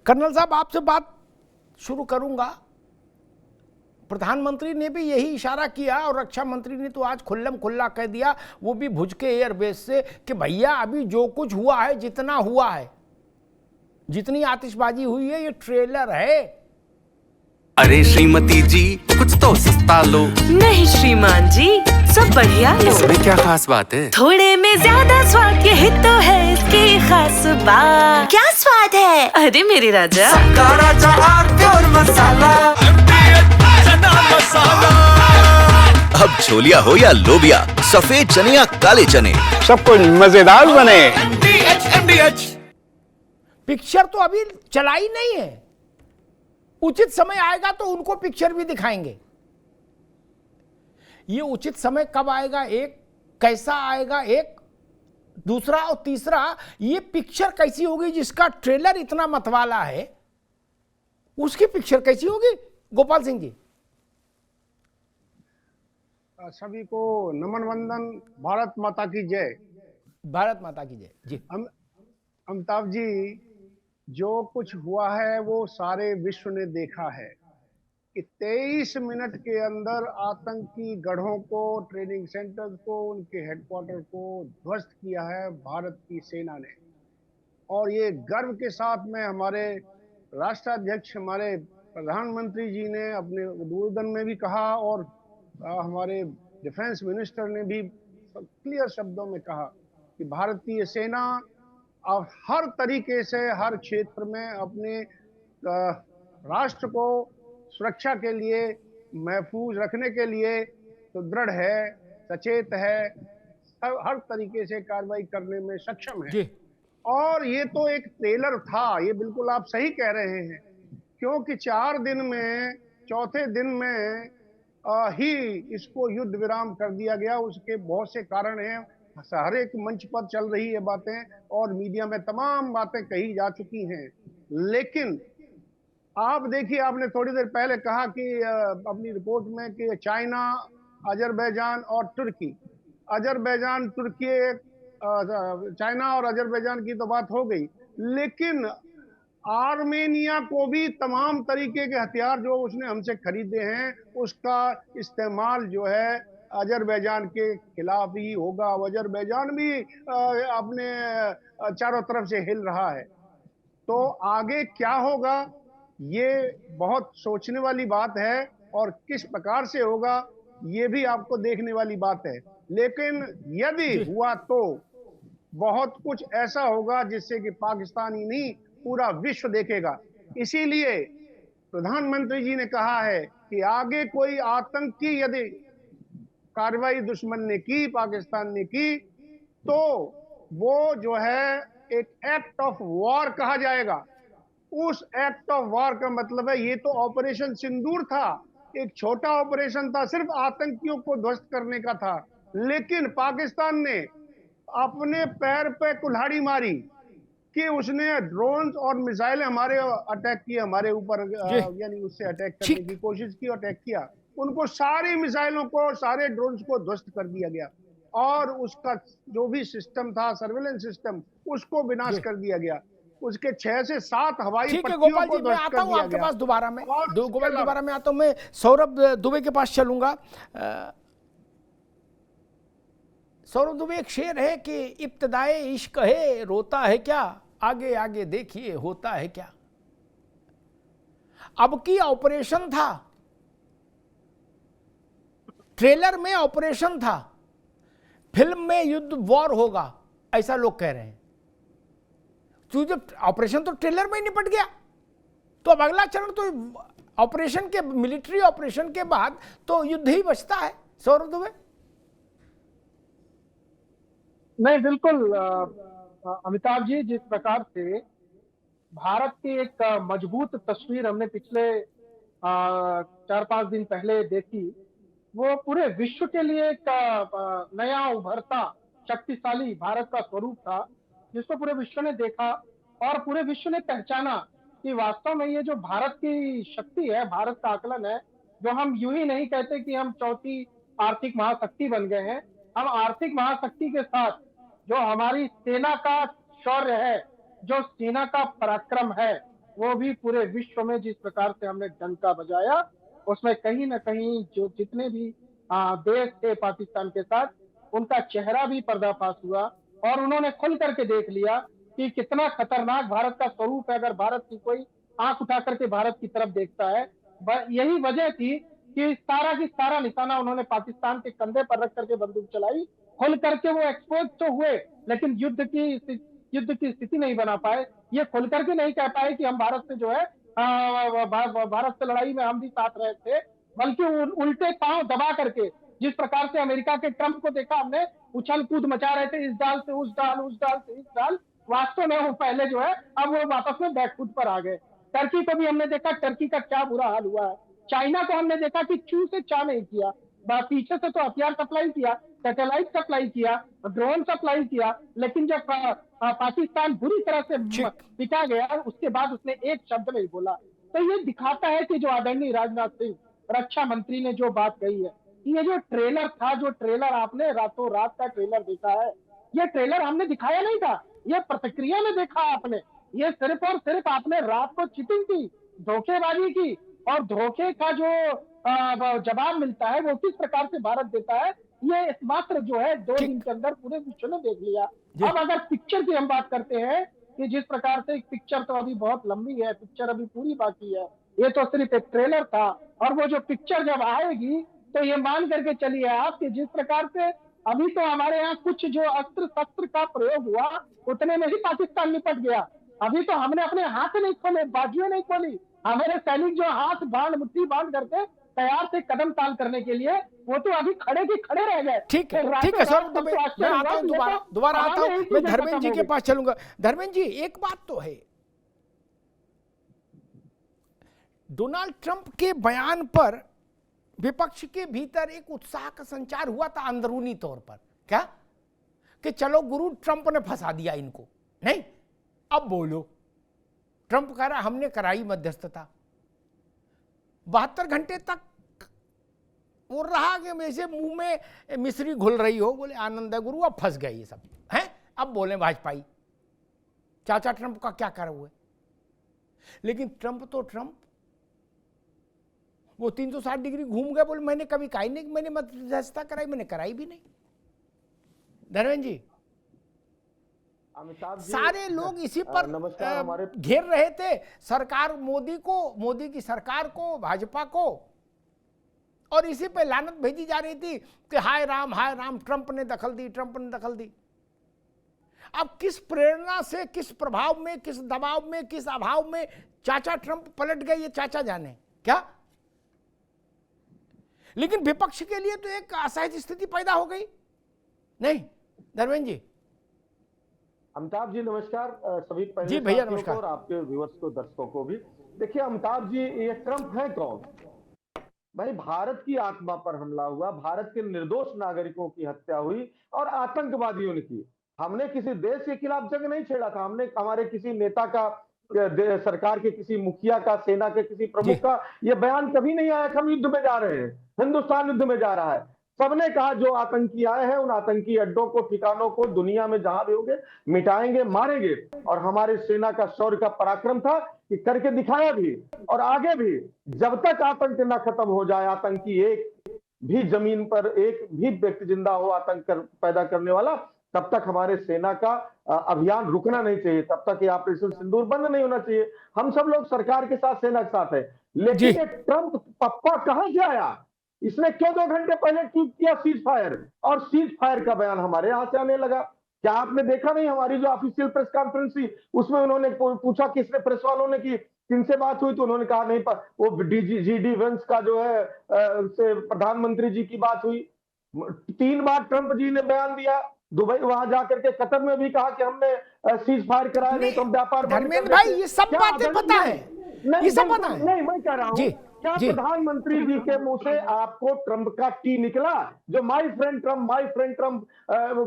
Colonel साहब, आपसे बात शुरू करूंगा। प्रधानमंत्री ने भी यही इशारा किया और रक्षा मंत्री ने तो आज खुल्लम खुल्ला कह दिया, वो भी भुज के एयरबेस से, कि भैया अभी जो कुछ हुआ है, जितना हुआ है, जितनी आतिशबाजी हुई है, ये ट्रेलर है। अरे श्रीमती जी, कुछ तो सस्ता लो। नहीं श्रीमान जी, सब बढ़िया लो। इसमें क्या खास बात है? थोड़े में ज्यादा स्वाद, यही तो है इसकी खास बात। क्या स्वाद है? अरे मेरे राजा, राजा और मसाला। अब छोलिया हो या लोबिया, सफेद चने या काले चने, सब कुछ मजेदार बने। पिक्चर तो अभी चलाई नहीं है, उचित समय आएगा तो उनको पिक्चर भी दिखाएंगे। ये उचित समय कब आएगा, एक कैसा आएगा, एक दूसरा, और तीसरा ये पिक्चर कैसी होगी जिसका ट्रेलर इतना मतवाला है, उसकी पिक्चर कैसी होगी? गोपाल सिंह जी। सभी को नमन वंदन, भारत माता की जय। भारत माता की जय जी। अमिताभ जी, जो कुछ हुआ है वो सारे विश्व ने देखा है कि 23 मिनट के अंदर आतंकी गढ़ों को, ट्रेनिंग सेंटर्स को, उनके हेडक्वार्टर को ध्वस्त किया है भारत की सेना ने। और ये गर्व के साथ में हमारे राष्ट्राध्यक्ष, हमारे प्रधानमंत्री जी ने अपने उद्बोधन में भी कहा, और हमारे डिफेंस मिनिस्टर ने भी क्लियर शब्दों में कहा कि भारतीय सेना अब हर तरीके से, हर क्षेत्र में अपने राष्ट्र को सुरक्षा के लिए, महफूज रखने के लिए सुदृढ़ है, सचेत है, हर तरीके से कार्रवाई करने में सक्षम है जी। और ये तो एक ट्रेलर था, ये बिल्कुल आप सही कह रहे हैं, क्योंकि 4 दिन में, चौथे दिन में ही इसको युद्ध विराम कर दिया गया। उसके बहुत से कारण हैं, हर एक मंच पर चल रही है बातें, और मीडिया में तमाम बातें कही जा चुकी हैं। लेकिन आप देखिए, आपने थोड़ी देर पहले कहा कि अपनी रिपोर्ट में कि चाइना, अजरबैजान और तुर्की, अजरबैजान, तुर्की, चाइना और अजरबैजान की तो बात हो गई, लेकिन आर्मेनिया को भी तमाम तरीके के हथियार जो उसने हमसे खरीदे हैं, उसका इस्तेमाल जो है अजरबैजान के खिलाफ ही होगा। अजरबैजान भी अपने चारों तरफ से हिल रहा है। तो आगे क्या होगा, ये बहुत सोचने वाली बात है, और किस प्रकार से होगा ये भी आपको देखने वाली बात है। लेकिन यदि हुआ तो बहुत कुछ ऐसा होगा जिससे कि पाकिस्तान ही नहीं, पूरा विश्व देखेगा। इसीलिए प्रधानमंत्री जी ने कहा है कि आगे कोई आतंकी यदि कार्रवाई दुश्मन ने की, पाकिस्तान ने की, तो वो जो है एक एक्ट ऑफ वॉर कहा जाएगा। उस एक्ट ऑफ वॉर का मतलब है, ये तो ऑपरेशन सिंदूर था, एक छोटा ऑपरेशन था, सिर्फ आतंकियों को ध्वस्त करने का था, लेकिन पाकिस्तान ने अपने पैर पे कुल्हाड़ी मारी कि उसने ड्रोन्स और मिसाइल हमारे अटैक किए, हमारे ऊपर, यानी उससे अटैक करने की कोशिश की, अटैक किया, उनको सारी मिसाइलों को, सारे ड्रोन्स को ध्वस्त कर दिया गया, और उसका जो भी सिस्टम था, सर्वेलेंस सिस्टम, उसको विनाश कर दिया गया। उसके 6 से 7 हवाई पट्टियों को ध्वस्त कर दिया गया। आपके पास दोबारा में दोबारा में आता हूं। मैं सौरभ दुबे के पास चलूंगा। सौरभ दुबे, एक शेर है कि इब्तिदाए इश्क है, रोता है क्या, आगे आगे देखिए होता है क्या। अब की ऑपरेशन था, ट्रेलर में ऑपरेशन था, फिल्म में युद्ध वॉर होगा, ऐसा लोग कह रहे हैं। क्योंकि जब ऑपरेशन तो ट्रेलर में ही निपट गया, तो अब अगला चरण तो ऑपरेशन के, मिलिट्री ऑपरेशन के बाद तो युद्ध ही बचता है। सौरभ दुबे। नहीं, बिल्कुल अमिताभ जी, जिस प्रकार से भारत की एक मजबूत तस्वीर हमने पिछले 4-5 दिन पहले देखी, वो पूरे विश्व के लिए एक नया उभरता शक्तिशाली भारत का स्वरूप था, जिसको पूरे विश्व ने देखा, और पूरे विश्व ने पहचाना कि वास्तव में ये जो भारत की शक्ति है, भारत का आकलन है, जो हम यूं ही नहीं कहते कि हम चौथी आर्थिक महाशक्ति बन गए हैं। हम आर्थिक महाशक्ति के साथ जो हमारी सेना का शौर्य है, जो सेना का पराक्रम है, वो भी पूरे विश्व में जिस प्रकार से हमने डंका बजाया, उसमें कहीं ना कहीं जो जितने भी देश थे पाकिस्तान के साथ, उनका चेहरा भी पर्दाफाश हुआ और उन्होंने खुल करके देख लिया कि कितना खतरनाक भारत का स्वरूप है। अगर भारत की कोई आंख उठा करके भारत की तरफ देखता है, यही वजह थी कि सारा की सारा निशाना उन्होंने पाकिस्तान के कंधे पर रख करके बंदूक चलाई। खुल करके वो एक्सपोज तो हुए, लेकिन युद्ध की स्थिति नहीं बना पाए। ये खुल करके नहीं कह पाए कि हम भारत से जो है भारत से लड़ाई में हम भी साथ रहे थे, बल्कि उल्टे पांव दबा करके, जिस प्रकार से अमेरिका के ट्रंप को देखा हमने, उछल कूद मचा रहे थे, इस डाल से उस डाल, उस डाल से इस डाल, वास्तव में वो पहले जो है अब वो वापस में बैकफुट पर आ गए। टर्की को भी हमने देखा, टर्की का क्या बुरा हाल हुआ है। चाइना को हमने देखा कि चू से चा नहीं किया, पीछे से तो हथियार सप्लाई किया, सैटेलाइट सप्लाई किया, ड्रोन सप्लाई किया, लेकिन जब पाकिस्तान बुरी तरह से पिटा गया, उसके बाद उसने एक शब्द नहीं बोला। तो ये दिखाता है कि जो आदरणीय राजनाथ सिंह रक्षा मंत्री ने जो बात कही है, ये जो ट्रेलर था, जो ट्रेलर आपने रातों रात का ट्रेलर देखा है, ये ट्रेलर हमने दिखाया नहीं था, ये प्रतिक्रिया में देखा आपने। ये सिर्फ और सिर्फ आपने रात को चीटिंग की, धोखेबाजी की, और धोखे का जो जवाब मिलता है वो किस प्रकार से भारत देता है, ये मात्र जो है 2 दिन के अंदर पूरे विश्व ने देख लिया। अब अगर पिक्चर की हम बात करते हैं कि जिस प्रकार से पिक्चर तो अभी बहुत लंबी है, पिक्चर अभी पूरी बाकी है, ये तो सिर्फ एक ट्रेलर था, और वो जो पिक्चर जब आएगी तो ये मान करके चलिए आप कि जिस प्रकार से अभी तो हमारे यहाँ कुछ जो अस्त्र शस्त्र का प्रयोग हुआ, उतने में ही पाकिस्तान निपट गया। अभी तो हमने अपने हाथ नहीं खोले, बाजुएं नहीं खोली, हमारे सैनिक जो हाथ बांध मुट्ठी बांध करके तैयार थे कदम ताल करने के लिए, वो तो अभी खड़े के खड़े रह गए। ठीक है सर, मैं आता हूं, दोबारा आता हूं, मैं धर्मेंद्र जी के पास चलूंगा। धर्मेंद्र जी, एक बात तो है, डोनाल्ड ट्रंप के बयान पर विपक्ष के भीतर एक उत्साह का संचार हुआ था अंदरूनी तौर पर, क्या कि चलो गुरु, ट्रंप ने फंसा दिया इनको, नहीं अब बोलो। ट्रंप कह रहा हमने कराई मध्यस्थता, 72 घंटे तक वो रहा कि वैसे मुंह में मिश्री घुल रही हो, बोले आनंद है गुरु, अब फंस गए ये सब हैं। अब बोले भाजपाई चाचा ट्रंप का क्या कर हुए, लेकिन ट्रंप तो ट्रंप, वो 360 डिग्री घूम गए, बोले मैंने कभी कहा नहीं कि मैंने मध्यस्थता कराई, मैंने कराई भी नहीं। धर्मेंद्र जी, अमिताभ जी, सारे लोग इसी पर हमारे घेर रहे थे सरकार, मोदी को, मोदी की सरकार को, भाजपा को, और इसी पे लानत भेजी जा रही थी कि हाय राम ट्रंप ने दखल दी, ट्रंप ने दखल दी। अब किस प्रेरणा से, किस प्रभाव में, किस दबाव में, किस अभाव में चाचा ट्रंप पलट गए, ये चाचा जाने क्या। लेकिन विपक्ष के लिए तो एक असहज स्थिति पैदा हो गई, नहीं धर्मेंद्र जी? अमिताभ जी नमस्कार, सभी पहले जी भैया नमस्कार, और आपके व्यूअर्स को, दर्शकों को भी। देखिए अमिताभ जी, ये ट्रंप है कौन? भाई, भारत की आत्मा पर हमला हुआ, भारत के निर्दोष नागरिकों की हत्या हुई और आतंकवादियों ने की। हमने किसी देश के खिलाफ जंग नहीं छेड़ा था, हमने हमारे किसी नेता का, सरकार के किसी मुखिया का, सेना के किसी प्रमुख का ये बयान कभी नहीं आया कि हम युद्ध में जा रहे हैं, हिंदुस्तान युद्ध में जा रहा है। सबने कहा जो आतंकी आए हैं उन आतंकी अड्डों को, ठिकानों को दुनिया में जहां भी होंगे मिटाएंगे, मारेंगे। और हमारे सेना का शौर्य का पराक्रम था कि करके दिखाया भी, और आगे भी। जब तक आतंक न खत्म हो जाए, आतंकी एक भी जमीन पर, एक भी व्यक्ति जिंदा हो आतंक पैदा करने वाला, तब तक हमारे सेना का अभियान रुकना नहीं चाहिए, तब तक ये ऑपरेशन सिंदूर बंद नहीं होना चाहिए। हम सब लोग सरकार के साथ, सेना के साथ है। लेकिन ट्रंप पप्पा कहां से आया? इसने क्यों 2 घंटे पहले ट्वीट किया सीज फायर, और सीज फायर का बयान हमारे यहां से आने लगा? क्या आपने देखा नहीं हमारी जो ऑफिशियल प्रेस कॉन्फ्रेंस थी, उसमें उन्होंने पूछा, किसने, प्रेस वालों ने की, किनसे बात हुई, तो उन्होंने कहा नहीं, वो जीडी वेंस का जो है से प्रधानमंत्री जी की बात हुई। 3 बार ट्रंप जी ने बयान दिया, दुबई वहां जाकर के, कतर में भी कहा कि हमने सीज फायर कराया, नहीं तो हम व्यापार। धर्मेंद्र भाई, ये सब बातें पता है, ये सब पता है। नहीं, मैं कह रहा हूँ, क्या प्रधानमंत्री जी के मुंह से आपको ट्रंप का टी निकला? जो माय फ्रेंड ट्रंप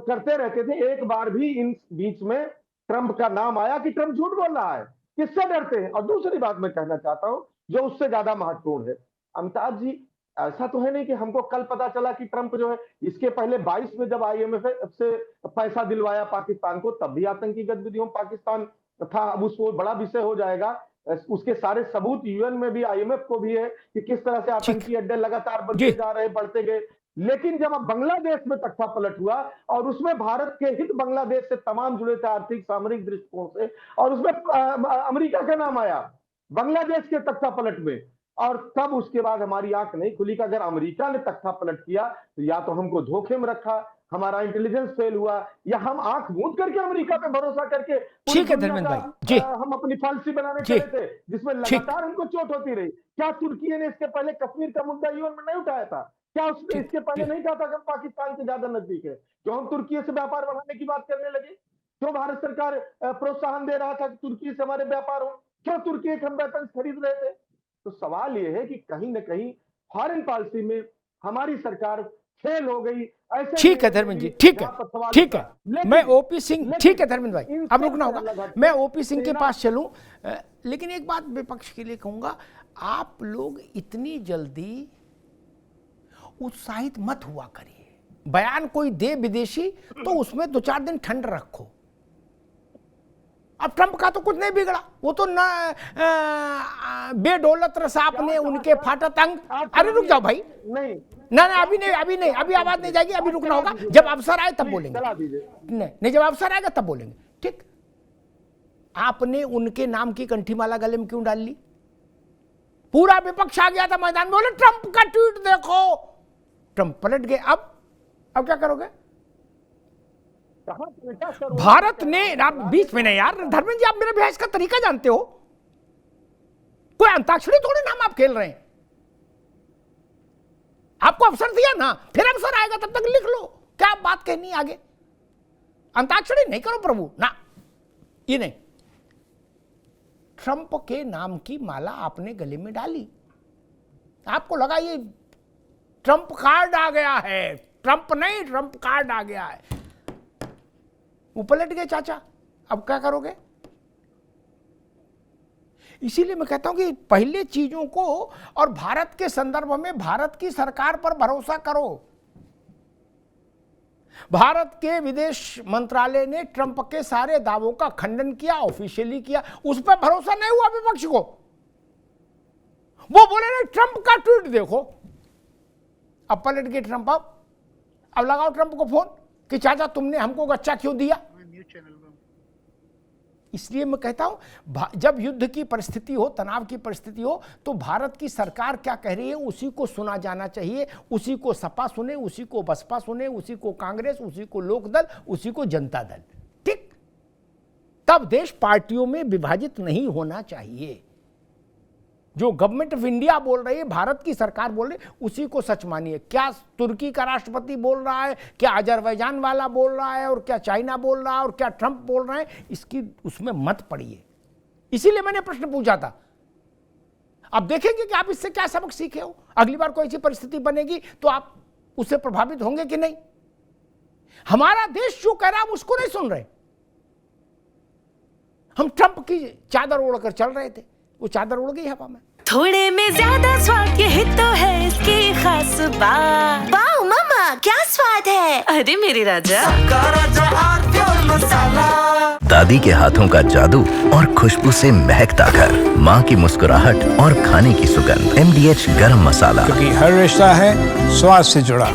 करते रहते थे, एक बार भी इन बीच में ट्रंप का नाम आया कि ट्रंप झूठ बोल रहा है? किससे डरते हैं? और दूसरी बात मैं कहना चाहता हूं, जो उससे ज्यादा महत्वपूर्ण है, अमिताभ जी, ऐसा तो है नहीं कि हमको कल पता चला कि ट्रंप जो है, इसके पहले 22 में जब IMF से पैसा दिलवाया पाकिस्तान को, तब भी आतंकी गतिविधियों पाकिस्तान था। अब उसको बड़ा विषय हो जाएगा उसके सारे सबूत यूएन में भी, आईएमएफ को भी है कि किस तरह से आतंकी अड्डे लगातार बनते जा रहे, बढ़ते गए। लेकिन जब अब बांग्लादेश में तख्ता पलट हुआ और उसमें भारत के हित बांग्लादेश से तमाम जुड़े थे आर्थिक सामरिक दृष्टिकोण से, और उसमें अमेरिका का नाम आया बांग्लादेश के तख्ता पलट में, और तब उसके बाद हमारी आंख नहीं खुली कि अगर अमेरिका ने तख्ता पलट किया तो या तो हमको धोखे में रखा, हमारा इंटेलिजेंस फेल हुआ, या हम आंख मूंद करके अमेरिका पे भरोसा करके ठीक है धर्मेंद्र भाई जी, हम अपनी पॉलिसी बनाने चले थे जिसमें लगातार हमको चोट होती रही। क्या तुर्की ने इसके पहले कश्मीर का मुद्दा यूएन में नहीं उठाया था? क्या उसने इसके पहले नहीं कहा था कि हम पाकिस्तान के ज्यादा नजदीक है? क्यों हम तुर्की से व्यापार बढ़ाने की बात करने लगे? क्यों भारत सरकार प्रोत्साहन दे रहा था कि तुर्की से हमारे व्यापार हो? क्यों तुर्की के हम वेपन खरीद रहे थे? तो सवाल यह है कि कहीं न कहीं फॉरेन पॉलिसी में हमारी सरकार फेल हो गई। ऐसे ठीक है धर्मेंद्र जी, ठीक है, ठीक है। मैं ओपी सिंह, ठीक है धर्मेंद्र भाई, अब रुकना होगा, मैं ओपी सिंह के पास चलूं। लेकिन एक बात विपक्ष के लिए कहूंगा, आप लोग इतनी जल्दी उत्साहित मत हुआ करिए। बयान कोई दे विदेशी तो उसमें 2-4 दिन ठंड रखो। अब ट्रंप का तो कुछ नहीं बिगड़ा, वो तो ना बेदौलत रसाप ने उनके फाटा तंग। अरे रुक जाओ भाई, नहीं ना ना अभी नहीं, अभी नहीं, अभी आवाज नहीं जाएगी, अभी रुकना होगा, जब अवसर आए तब बोलेंगे। नहीं, जब अवसर आएगा तब बोलेंगे। ठीक, आपने उनके नाम की कंठीमाला गले में क्यों डाल ली? पूरा विपक्ष आ गया था मैदान में, बोले ट्रंप का ट्वीट देखो, ट्रंप पलट गए। अब क्या करोगे? भारत ने, आप बीच में नहीं यार धर्मेंद्र जी, आप मेरे बहस का तरीका जानते हो, कोई अंताक्षरी थोड़ी नाम आप खेल रहे हैं। आपको अवसर दिया ना, फिर अवसर आएगा तब तक लिख लो क्या बात कहनी आगे। अंताक्षरी नहीं करो प्रभु ना, ये नहीं। ट्रंप के नाम की माला आपने गले में डाली, आपको लगा ये ट्रंप कार्ड आ गया है। ट्रंप नहीं, ट्रंप कार्ड आ गया है। वो पलट गए चाचा, अब क्या करोगे? इसीलिए मैं कहता हूं कि पहले चीजों को, और भारत के संदर्भ में भारत की सरकार पर भरोसा करो। भारत के विदेश मंत्रालय ने ट्रंप के सारे दावों का खंडन किया, ऑफिशियली किया, उस पर भरोसा नहीं हुआ विपक्ष को। वो बोले नहीं, ट्रंप का ट्वीट देखो, अब पलट गए ट्रंप। अब लगाओ ट्रंप को फोन कि चाचा तुमने हमको गच्चा क्यों दिया। इसलिए मैं कहता हूं, जब युद्ध की परिस्थिति हो, तनाव की परिस्थिति हो, तो भारत की सरकार क्या कह रही है उसी को सुना जाना चाहिए। उसी को सपा सुने, उसी को बसपा सुने, उसी को कांग्रेस, उसी को लोकदल, उसी को जनता दल। ठीक, तब देश पार्टियों में विभाजित नहीं होना चाहिए। जो गवर्नमेंट ऑफ इंडिया बोल रही है, भारत की सरकार बोल रही है, उसी को सच मानिए। क्या तुर्की का राष्ट्रपति बोल रहा है, क्या अजरबैजान वाला बोल रहा है, और क्या चाइना बोल रहा है, और क्या ट्रंप बोल रहा है, इसकी उसमें मत पड़िए। इसीलिए मैंने प्रश्न पूछा था। अब देखेंगे कि आप इससे क्या सबक सीखे हो। अगली बार कोई ऐसी परिस्थिति बनेगी तो आप उससे प्रभावित होंगे कि नहीं। हमारा देश जो कह रहा है हम उसको नहीं सुन रहे। हम ट्रंप की चादर ओढ़कर चल रहे थे, वो चादर उड़ गई हवा में। थोड़े में ज्यादा स्वाद, यही तो है इसकी खास बात। वाओ मम्मा, क्या स्वाद है। अरे मेरे राजा, दादी के हाथों का जादू और खुशबू से महकता घर, माँ की मुस्कुराहट और खाने की सुगंध। MDH गरम मसाला, क्योंकि हर रिश्ता है स्वाद से जुड़ा।